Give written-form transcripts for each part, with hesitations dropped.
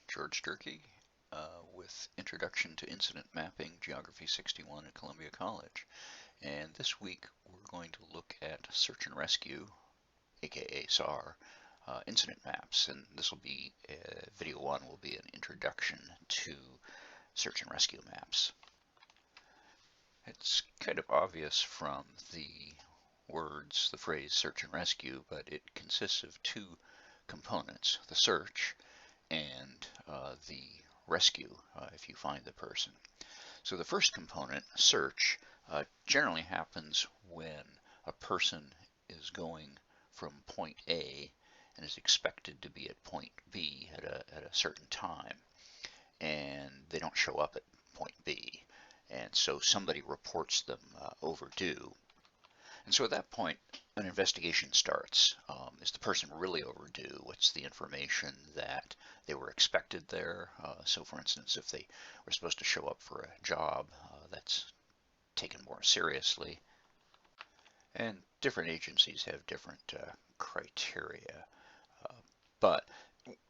George Durkee with Introduction to Incident Mapping, Geography 61 at Columbia College. And this week we're going to look at search and rescue, aka SAR, incident maps. And this will be, video one will be an introduction to search and rescue maps. It's kind of obvious from the words, the phrase search and rescue, but it consists of two components, the search and the rescue if you find the person. So the first component, search, generally happens when a person is going from point A and is expected to be at point B at a certain time, and they don't show up at point B, and so somebody reports them overdue. And so at that point, an investigation starts. Is the person really overdue? What's the information that they were expected there? So for instance, if they were supposed to show up for a job, that's taken more seriously. And different agencies have different criteria. But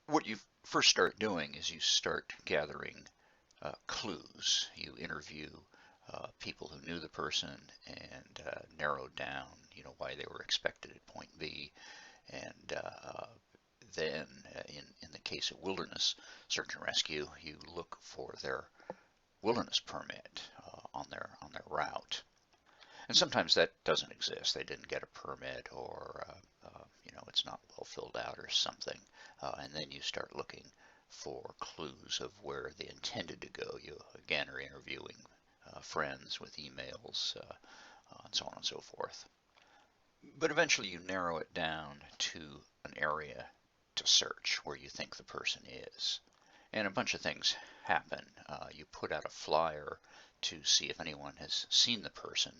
what you first start doing is you start gathering clues. You interview people who knew the person and narrowed down, why they were expected at point B, and then in the case of wilderness search and rescue, you look for their wilderness permit on their route. And sometimes that doesn't exist. They didn't get a permit, or it's not well filled out or something, and then you start looking for clues of where they intended to go. You again are interviewing friends with emails and so on and so forth. But eventually you narrow it down to an area to search where you think the person is. And a bunch of things happen. You put out a flyer to see if anyone has seen the person.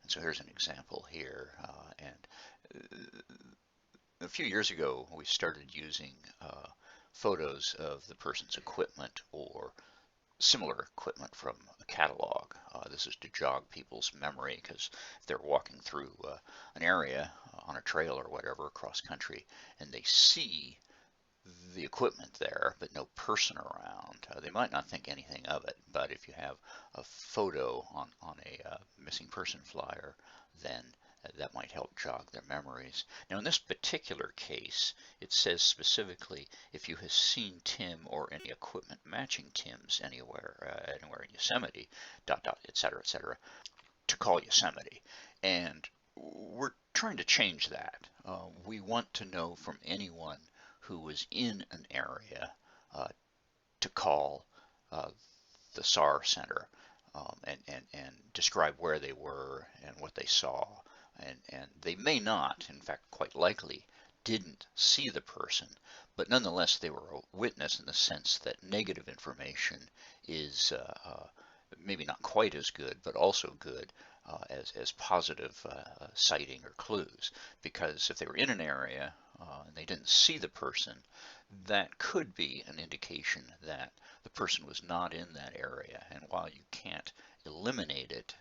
And so here's an example here. And a few years ago, we started using photos of the person's equipment or similar equipment from a catalog. This is to jog people's memory, because if they're walking through an area on a trail or whatever across country and they see the equipment there but no person around, they might not think anything of it. But if you have a photo on a missing person flyer, then that might help jog their memories. Now in this particular case, it says specifically if you have seen Tim or any equipment matching Tim's anywhere in Yosemite, etc., to call Yosemite. And we're trying to change that. We want to know from anyone who was in an area to call the SAR Center and describe where they were and what they saw. And they may not, in fact, quite likely, didn't see the person, but nonetheless they were a witness in the sense that negative information is maybe not quite as good, but also good as positive sighting or clues. Because if they were in an area and they didn't see the person, that could be an indication that the person was not in that area. And while you can't eliminate it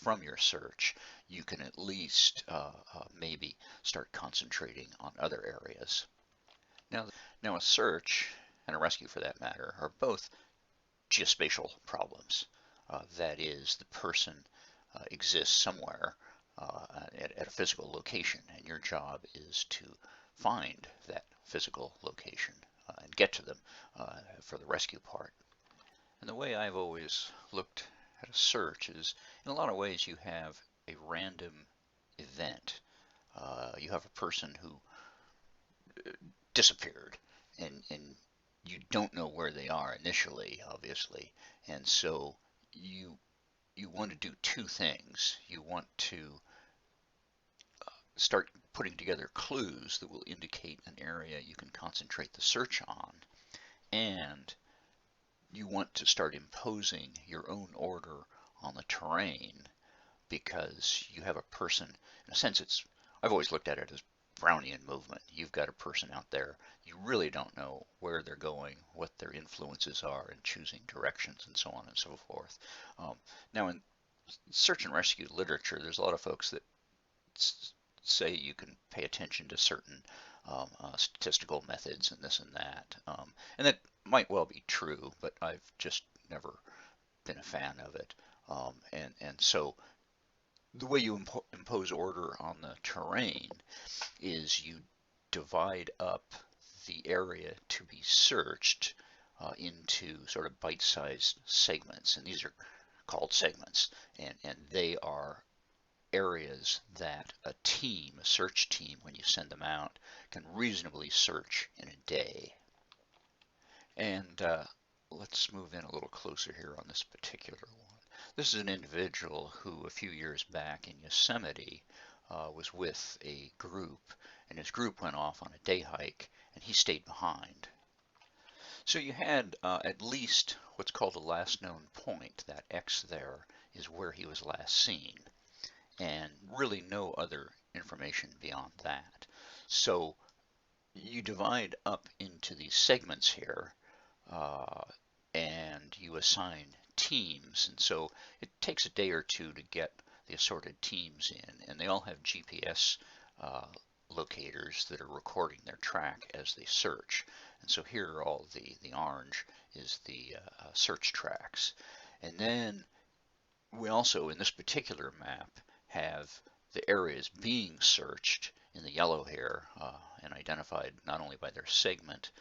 from your search, you can at least maybe start concentrating on other areas. Now a search and a rescue, for that matter, are both geospatial problems. That is, the person exists somewhere at a physical location, and your job is to find that physical location and get to them for the rescue part. And the way I've always looked at a search is, in a lot of ways, you have a random event. You have a person who disappeared, and you don't know where they are initially, obviously, and so you want to do two things. You want to start putting together clues that will indicate an area you can concentrate the search on, and you want to start imposing your own order on the terrain, because you have a person, in a sense, I've always looked at it as Brownian movement. You've got a person out there, you really don't know where they're going, what their influences are in choosing directions, and so on and so forth. Now in search and rescue literature, there's a lot of folks that say you can pay attention to certain statistical methods and this and that. And that might well be true, but I've just never been a fan of it. And so the way you impose order on the terrain is you divide up the area to be searched into sort of bite-sized segments, and these are called segments, and they are areas that a team, a search team, when you send them out, can reasonably search in a day. And let's move in a little closer here on this particular one. This is an individual who a few years back in Yosemite was with a group, and his group went off on a day hike, and he stayed behind. So you had at least what's called a last known point. That X there is where he was last seen, and really no other information beyond that. So you divide up into these segments here, and you assign teams, and so it takes a day or two to get the assorted teams in, and they all have GPS locators that are recording their track as they search. And so here are all the orange is the search tracks. And then we also, in this particular map, have the areas being searched in the yellow here and identified not only by their segment,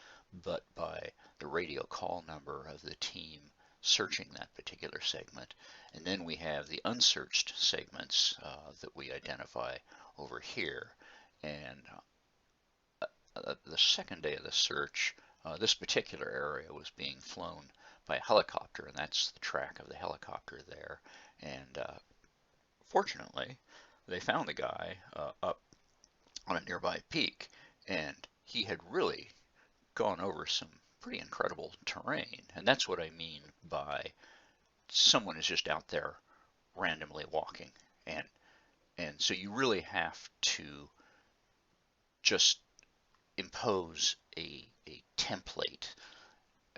but by the radio call number of the team searching that particular segment. And then we have the unsearched segments that we identify over here. And the second day of the search, this particular area was being flown by a helicopter, and that's the track of the helicopter there. And fortunately, they found the guy up on a nearby peak, and he had really gone over some pretty incredible terrain. And that's what I mean by someone is just out there randomly walking. And so you really have to just impose a template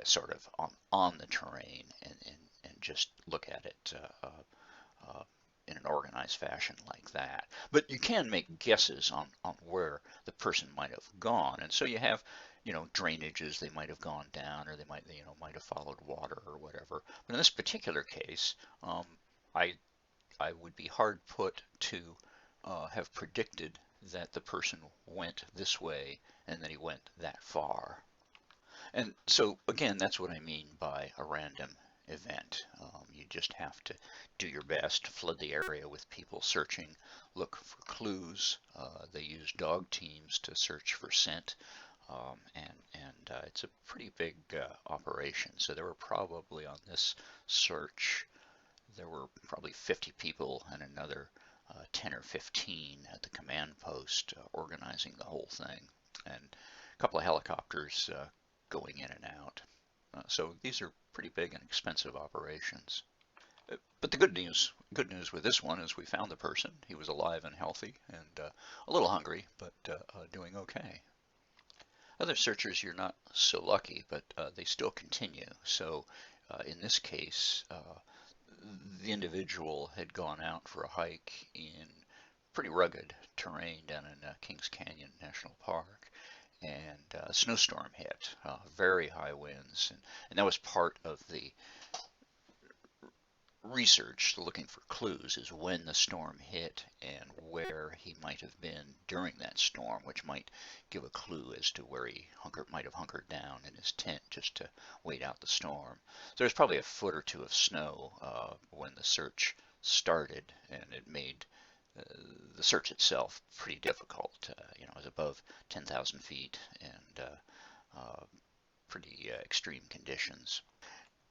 sort of on the terrain and just look at it in an organized fashion like that. But you can make guesses on where the person might have gone. And so you have, drainages they might have gone down, or they might have followed water or whatever. But in this particular case, I would be hard put to have predicted that the person went this way and that he went that far. And so again, that's what I mean by a random event. You just have to do your best, flood the area with people searching, look for clues. They use dog teams to search for scent, and it's a pretty big operation. So there were probably on this search, there were probably 50 people and another 10 or 15 at the command post organizing the whole thing, and a couple of helicopters going in and out. So these are pretty big and expensive operations. But the good news with this one is we found the person. He was alive and healthy and a little hungry, but doing okay. Other searchers, you're not so lucky, but they still continue. So in this case, the individual had gone out for a hike in pretty rugged terrain down in Kings Canyon National Park, and a snowstorm hit, very high winds, and that was part of the research, looking for clues, is when the storm hit and where he might have been during that storm, which might give a clue as to where he might have hunkered down in his tent just to wait out the storm. So there's probably a foot or two of snow when the search started, and it made the search itself pretty difficult. It was above 10,000 feet and pretty extreme conditions.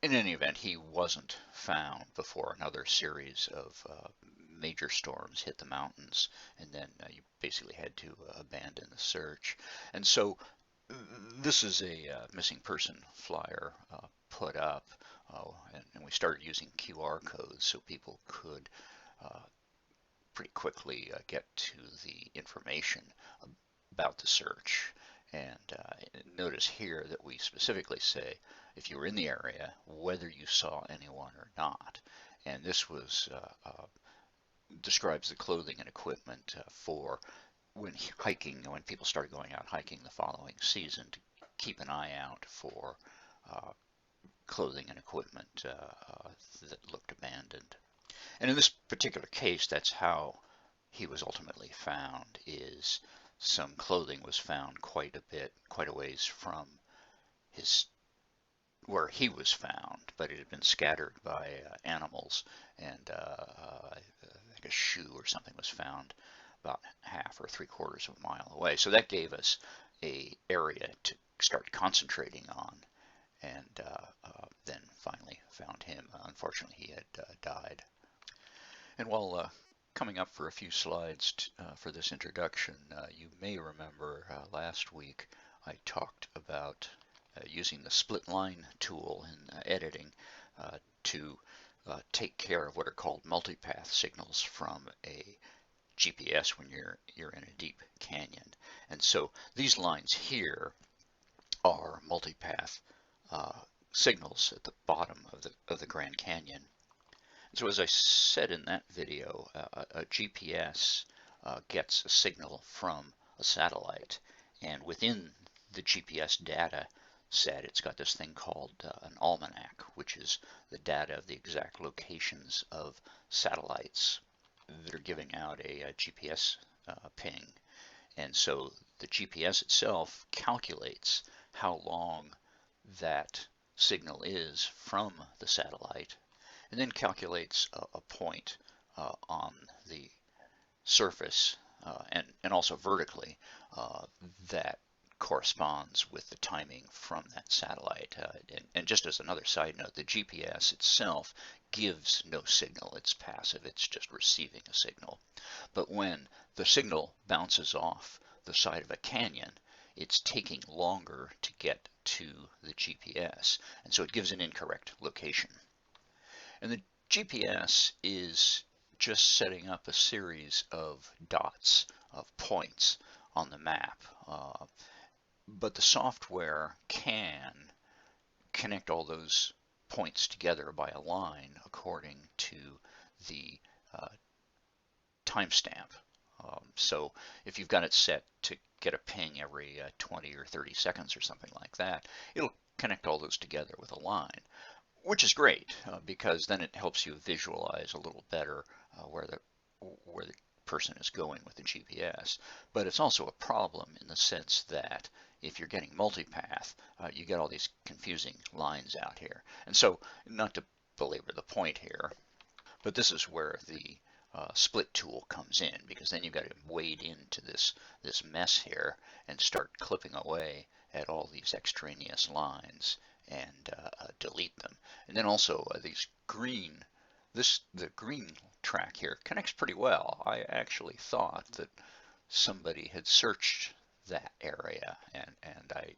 In any event, he wasn't found before another series of major storms hit the mountains, and then you basically had to abandon the search. And so this is a missing person flyer put up, and we started using QR codes so people could pretty quickly get to the information about the search. And notice here that we specifically say if you were in the area, whether you saw anyone or not. And this was describes the clothing and equipment for when people started going out hiking the following season, to keep an eye out for uh, clothing and equipment that looked abandoned. And in this particular case, that's how he was ultimately found, is some clothing was found quite a ways from his where he was found, but it had been scattered by animals, and I think a shoe or something was found about half or 3/4 of a mile away. So that gave us a area to start concentrating on, and then finally found him. Unfortunately, he had died. And while coming up for a few slides for this introduction, you may remember last week I talked about using the split line tool in editing to take care of what are called multipath signals from a GPS when you're in a deep canyon. And so these lines here are multipath signals at the bottom of the Grand Canyon. So as I said in that video, a GPS gets a signal from a satellite, and within the GPS data set, it's got this thing called an almanac, which is the data of the exact locations of satellites that are giving out a GPS ping. And so the GPS itself calculates how long that signal is from the satellite, and then calculates a point on the surface and also vertically that corresponds with the timing from that satellite. And just as another side note, the GPS itself gives no signal. It's passive. It's just receiving a signal. But when the signal bounces off the side of a canyon, it's taking longer to get to the GPS, and so it gives an incorrect location. And the GPS is just setting up a series of dots, of points on the map. But the software can connect all those points together by a line according to the timestamp. So if you've got it set to get a ping every 20 or 30 seconds or something like that, it'll connect all those together with a line, which is great because then it helps you visualize a little better where the person is going with the GPS. But it's also a problem in the sense that if you're getting multipath, you get all these confusing lines out here. And so, not to belabor the point here, but this is where the split tool comes in, because then you've got to wade into this mess here and start clipping away at all these extraneous lines and delete them. And then also these green, the green track here connects pretty well. I actually thought that somebody had searched that area, and I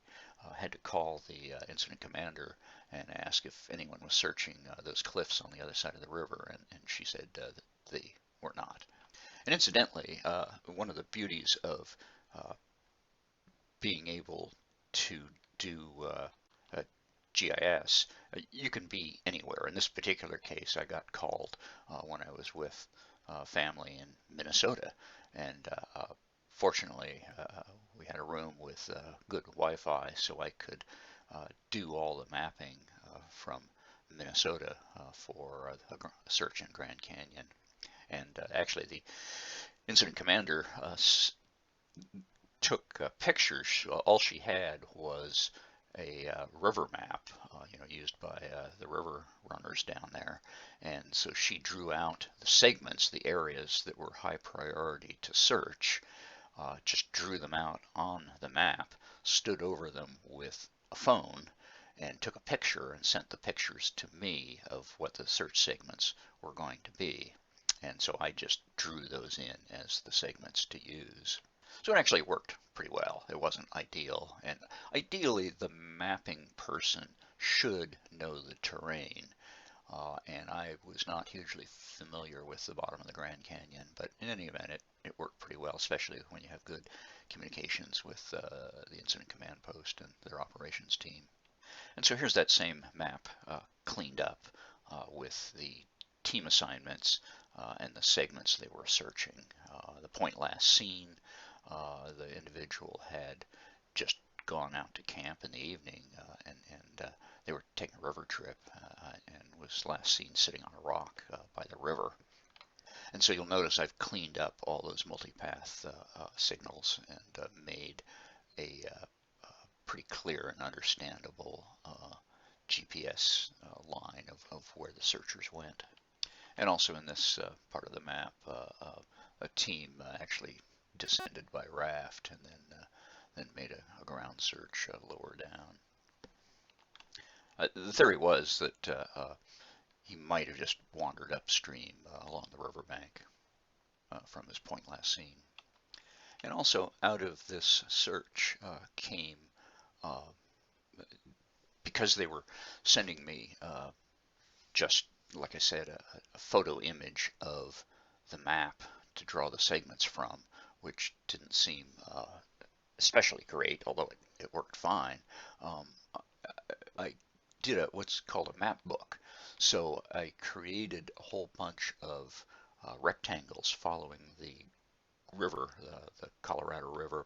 had to call the incident commander and ask if anyone was searching those cliffs on the other side of the river, and she said that they were not. And incidentally, one of the beauties of being able to do GIS, you can be anywhere. In this particular case, I got called when I was with family in Minnesota, and fortunately we had a room with good Wi-Fi, so I could do all the mapping from Minnesota for a search in Grand Canyon. And actually the incident commander took pictures. All she had was a river map, used by the river runners down there. And so she drew out the segments, the areas that were high priority to search, just drew them out on the map, stood over them with a phone, and took a picture and sent the pictures to me of what the search segments were going to be. And so I just drew those in as the segments to use. So it actually worked pretty well. It wasn't ideal, and ideally the mapping person should know the terrain. And I was not hugely familiar with the bottom of the Grand Canyon, but in any event, it worked pretty well, especially when you have good communications with the incident command post and their operations team. And so here's that same map cleaned up with the team assignments and the segments they were searching. The point last seen The individual had just gone out to camp in the evening, and they were taking a river trip, and was last seen sitting on a rock by the river. And so you'll notice I've cleaned up all those multipath signals and made a pretty clear and understandable GPS line of where the searchers went. And also in this part of the map, a team actually descended by raft and then made a ground search lower down. The theory was that he might have just wandered upstream along the riverbank from his point last seen. And also out of this search came, because they were sending me just, like I said, a photo image of the map to draw the segments from, which didn't seem especially great, although it worked fine. I did what's called a map book. So I created a whole bunch of rectangles following the river, the Colorado River,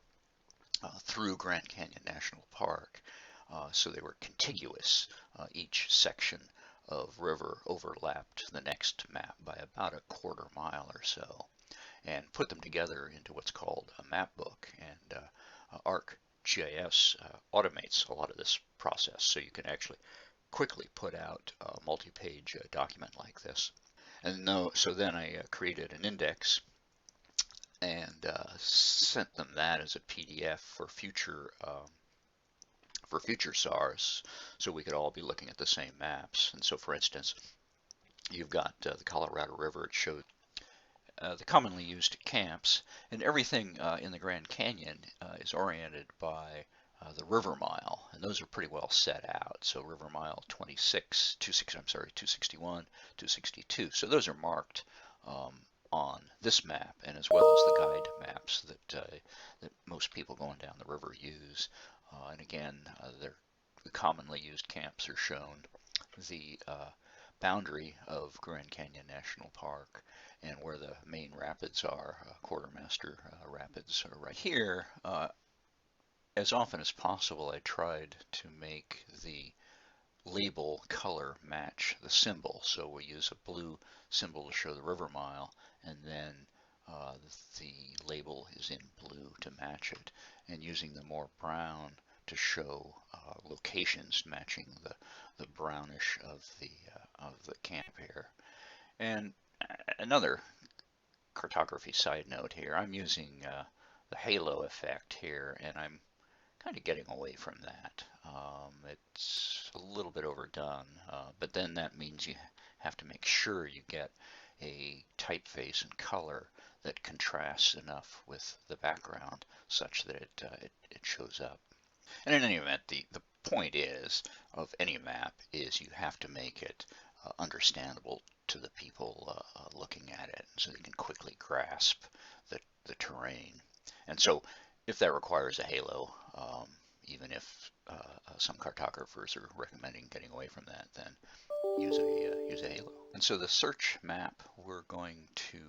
through Grand Canyon National Park. So they were contiguous. Each section of river overlapped the next map by about a quarter mile or so, and put them together into what's called a map book. And ArcGIS automates a lot of this process, so you can actually quickly put out a multi-page document like this. And so then I created an index and sent them that as a PDF for future SARs, so we could all be looking at the same maps. And so, for instance, you've got the Colorado River. It showed the commonly used camps, and everything in the Grand Canyon is oriented by the river mile, and those are pretty well set out. So river mile 261, 262. So those are marked on this map, and as well as the guide maps that most people going down the river use. And again, the commonly used camps are shown. The boundary of Grand Canyon National Park and where the main rapids are, Quartermaster Rapids are right here. As often as possible, I tried to make the label color match the symbol. So we use a blue symbol to show the river mile, and then the label is in blue to match it, and using the more brown to show locations matching the brownish of the camp here. And another cartography side note here, I'm using the halo effect here, and I'm kind of getting away from that. It's a little bit overdone, but then that means you have to make sure you get a typeface and color that contrasts enough with the background such that it shows up. And in any event, the point of any map is you have to make it understandable to the people looking at it, so they can quickly grasp the terrain. And so if that requires a halo, even if some cartographers are recommending getting away from that, then use a halo. And so the search map we're going to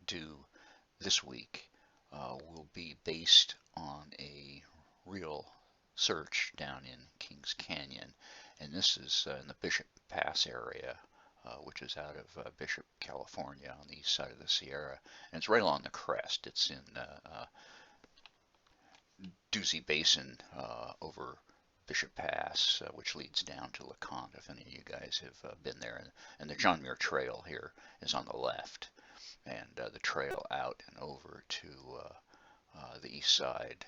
do this week will be based on a real search down in Kings Canyon, and this is in the Bishop Pass area, which is out of Bishop, California, on the east side of the Sierra, and it's right along the crest. It's in Doozy Basin over Bishop Pass, which leads down to LeConte, if any of you guys have been there. And the John Muir Trail here is on the left, and the trail out and over to the east side,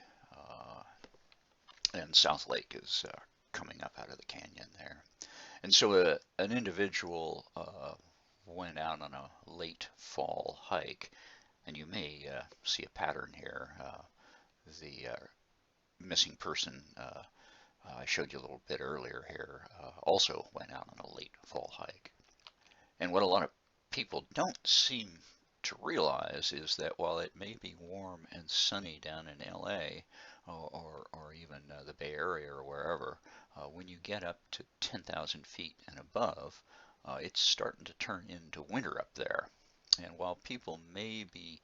and South Lake is coming up out of the canyon there. And so an individual went out on a late fall hike, and you may see a pattern here. The missing person I showed you a little bit earlier here also went out on a late fall hike. And what a lot of people don't seem to realize is that while it may be warm and sunny down in LA or even the Bay Area or wherever, when you get up to 10,000 feet and above, it's starting to turn into winter up there. And while people may be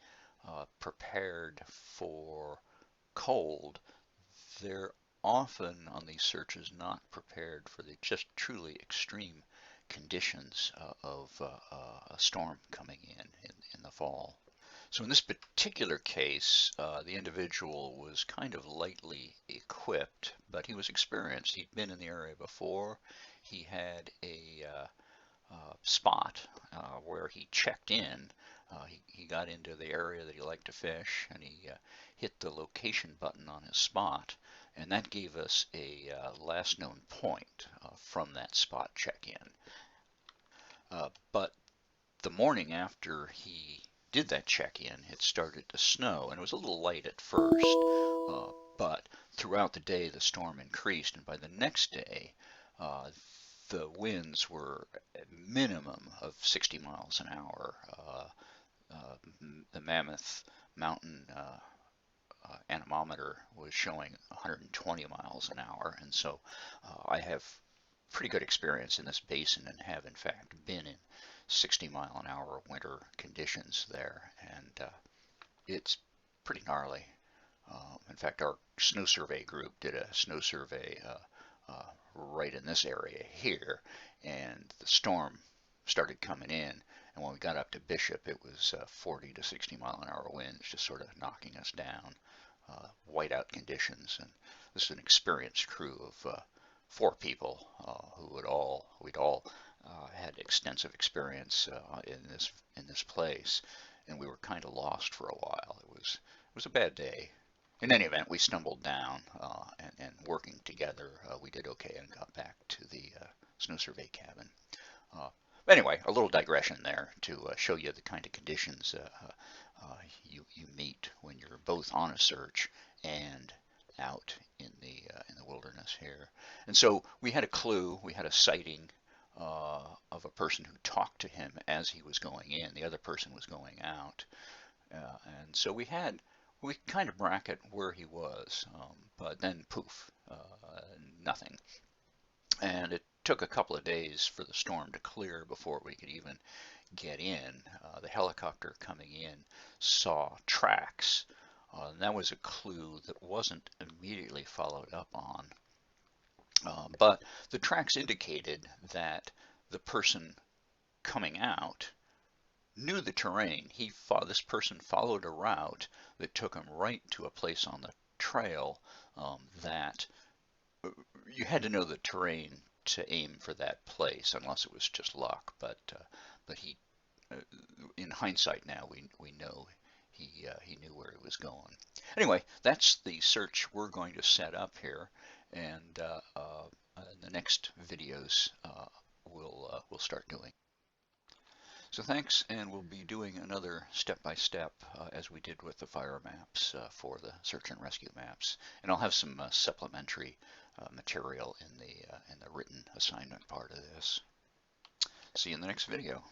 prepared for cold, they're often on these searches not prepared for the just truly extreme conditions of a storm coming in the fall. So in this particular case, the individual was kind of lightly equipped, but he was experienced. He'd been in the area before. He had a spot where he checked in. He got into the area that he liked to fish, and he hit the location button on his spot, and that gave us a last known point from that spot check-in. But the morning after he did that check-in, it started to snow, and it was a little light at first, but throughout the day the storm increased, and by the next day the winds were a minimum of 60 miles an hour. The Mammoth Mountain anemometer was showing 120 miles an hour, and so I have pretty good experience in this basin and have in fact been in 60-mile-an-hour winter conditions there, and it's pretty gnarly. In fact, our snow survey group did a snow survey right in this area here, and the storm started coming in, and when we got up to Bishop, it was 40 to 60 mile an hour winds just sort of knocking us down, whiteout conditions. And this is an experienced crew of 4 people we'd all had extensive experience in this place, and we were kind of lost for a while. It was a bad day. In any event, we stumbled down, and working together, we did okay and got back to the snow survey cabin. Anyway, a little digression there to show you the kind of conditions you meet when you're both on a search and out in the wilderness here. And so we had a clue, we had a sighting of a person who talked to him as he was going in. The other person was going out, and so we kind of bracket where he was, but then poof, nothing. And it took a couple of days for the storm to clear before we could even get in. The helicopter coming in saw tracks, and that was a clue that wasn't immediately followed up on. But the tracks indicated that the person coming out knew the terrain. This person followed a route that took him right to a place on the trail that you had to know the terrain to aim for that place, unless it was just luck. But he, in hindsight now, we know he knew where he was going. Anyway, that's the search we're going to set up here, and the next videos we'll start doing. So thanks, and we'll be doing another step-by-step as we did with the fire maps for the search and rescue maps, and I'll have some supplementary material in the written assignment part of this. See you in the next video.